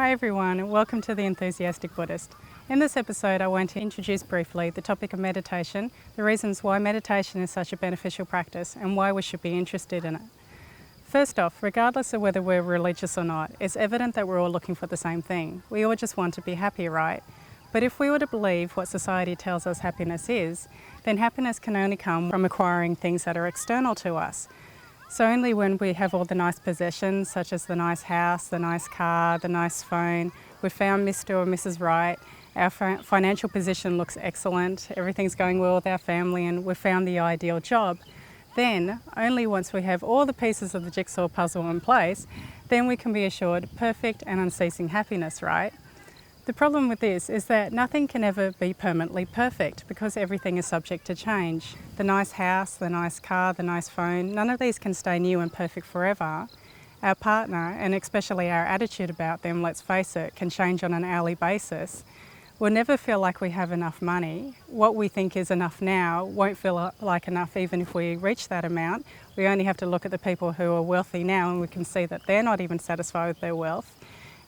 Hi everyone, and welcome to the Enthusiastic Buddhist. In this episode I want to introduce briefly the topic of meditation, the reasons why meditation is such a beneficial practice and why we should be interested in it. First off, regardless of whether we're religious or not, it's evident that we're all looking for the same thing. We all just want to be happy, right? But if we were to believe what society tells us happiness is, then happiness can only come from acquiring things that are external to us. So only when we have all the nice possessions, such as the nice house, the nice car, the nice phone, we've found Mr. or Mrs. Right, our financial position looks excellent, everything's going well with our family, and we've found the ideal job, then only once we have all the pieces of the jigsaw puzzle in place, then we can be assured perfect and unceasing happiness, right? The problem with this is that nothing can ever be permanently perfect because everything is subject to change. The nice house, the nice car, the nice phone, none of these can stay new and perfect forever. Our partner, and especially our attitude about them, let's face it, can change on an hourly basis. We'll never feel like we have enough money. What we think is enough now won't feel like enough even if we reach that amount. We only have to look at the people who are wealthy now and we can see that they're not even satisfied with their wealth.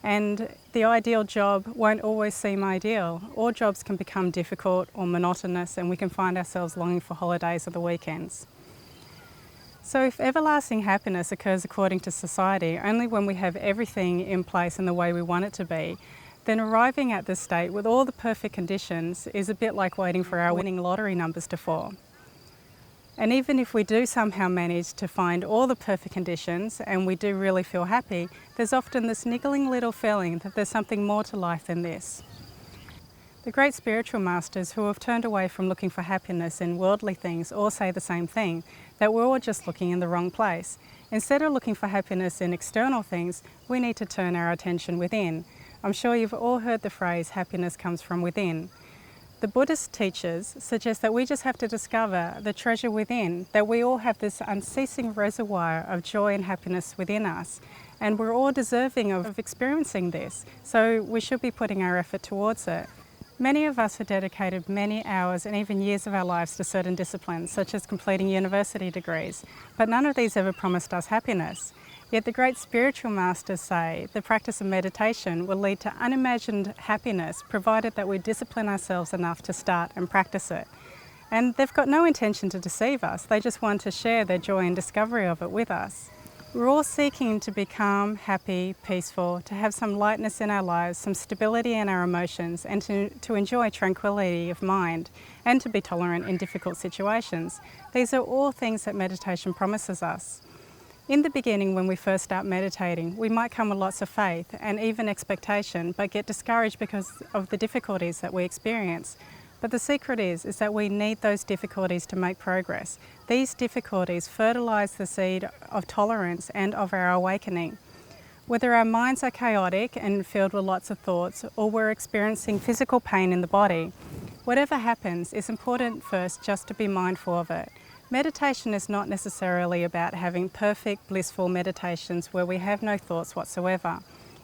And the ideal job won't always seem ideal. All jobs can become difficult or monotonous and we can find ourselves longing for holidays or the weekends. So if everlasting happiness occurs according to society only when we have everything in place in the way we want it to be, then arriving at this state with all the perfect conditions is a bit like waiting for our winning lottery numbers to fall. And even if we do somehow manage to find all the perfect conditions and we do really feel happy, there's often this niggling little feeling that there's something more to life than this. The great spiritual masters who have turned away from looking for happiness in worldly things all say the same thing, that we're all just looking in the wrong place. Instead of looking for happiness in external things, we need to turn our attention within. I'm sure you've all heard the phrase, happiness comes from within. The Buddhist teachers suggest that we just have to discover the treasure within, that we all have this unceasing reservoir of joy and happiness within us, and we're all deserving of experiencing this, so we should be putting our effort towards it. Many of us have dedicated many hours and even years of our lives to certain disciplines, such as completing university degrees, but none of these ever promised us happiness. Yet the great spiritual masters say the practice of meditation will lead to unimagined happiness provided that we discipline ourselves enough to start and practice it. And they've got no intention to deceive us, they just want to share their joy and discovery of it with us. We're all seeking to be calm, happy, peaceful, to have some lightness in our lives, some stability in our emotions, and to enjoy tranquility of mind, and to be tolerant in difficult situations. These are all things that meditation promises us. In the beginning, when we first start meditating, we might come with lots of faith and even expectation, but get discouraged because of the difficulties that we experience. But the secret is that we need those difficulties to make progress. These difficulties fertilise the seed of tolerance and of our awakening. Whether our minds are chaotic and filled with lots of thoughts, or we're experiencing physical pain in the body, whatever happens, it's important first just to be mindful of it. Meditation is not necessarily about having perfect, blissful meditations where we have no thoughts whatsoever.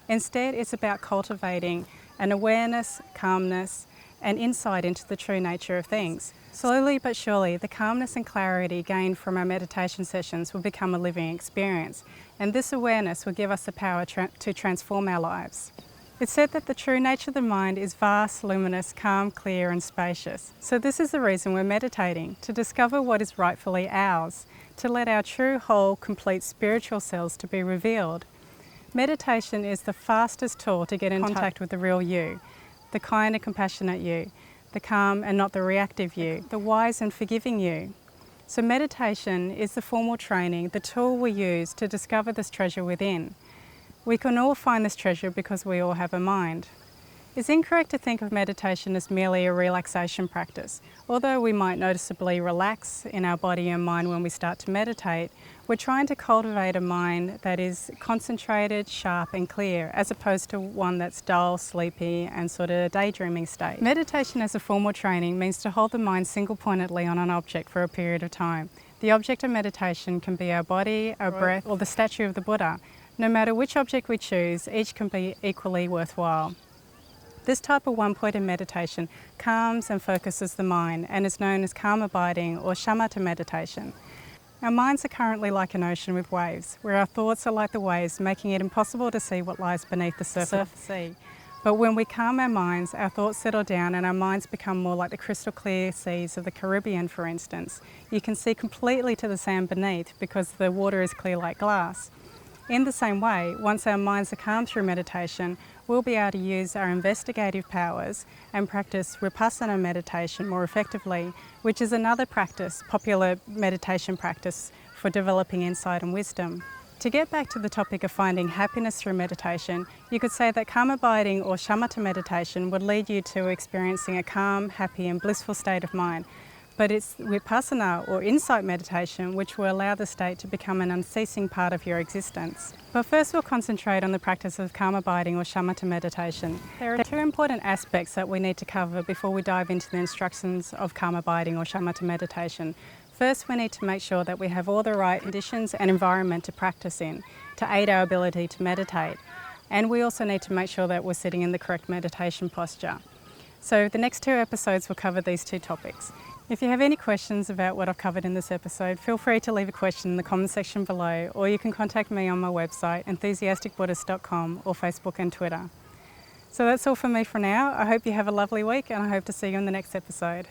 Instead, it's about cultivating an awareness, calmness, and insight into the true nature of things. Slowly but surely, the calmness and clarity gained from our meditation sessions will become a living experience, and this awareness will give us the power to transform our lives. It's said that the true nature of the mind is vast, luminous, calm, clear and spacious. So this is the reason we're meditating, to discover what is rightfully ours, to let our true, whole, complete spiritual selves to be revealed. Meditation is the fastest tool to get in contact with the real you, the kind and compassionate you, the calm and not the reactive you, the wise and forgiving you. So meditation is the formal training, the tool we use to discover this treasure within. We can all find this treasure because we all have a mind. It's incorrect to think of meditation as merely a relaxation practice. Although we might noticeably relax in our body and mind when we start to meditate, we're trying to cultivate a mind that is concentrated, sharp and clear, as opposed to one that's dull, sleepy and sort of a daydreaming state. Meditation as a formal training means to hold the mind single-pointedly on an object for a period of time. The object of meditation can be our body, our breath or the statue of the Buddha. No matter which object we choose, each can be equally worthwhile. This type of one-pointed meditation calms and focuses the mind and is known as calm abiding or shamatha meditation. Our minds are currently like an ocean with waves, where our thoughts are like the waves, making it impossible to see what lies beneath the surface of the sea. But when we calm our minds, our thoughts settle down and our minds become more like the crystal clear seas of the Caribbean, for instance. You can see completely to the sand beneath because the water is clear like glass. In the same way, once our minds are calm through meditation, we'll be able to use our investigative powers and practice vipassana meditation more effectively, which is another practice, popular meditation practice for developing insight and wisdom. To get back to the topic of finding happiness through meditation, you could say that calm abiding or shamatha meditation would lead you to experiencing a calm, happy and blissful state of mind. But it's vipassana or insight meditation which will allow the state to become an unceasing part of your existence. But first we'll concentrate on the practice of calm abiding or shamatha meditation. There are two important aspects that we need to cover before we dive into the instructions of calm abiding or shamatha meditation. First, we need to make sure that we have all the right conditions and environment to practice in to aid our ability to meditate. And we also need to make sure that we're sitting in the correct meditation posture. So the next two episodes will cover these two topics. If you have any questions about what I've covered in this episode, feel free to leave a question in the comment section below, or you can contact me on my website, enthusiasticbuddhist.com, or Facebook and Twitter. So that's all from me for now. I hope you have a lovely week and I hope to see you in the next episode.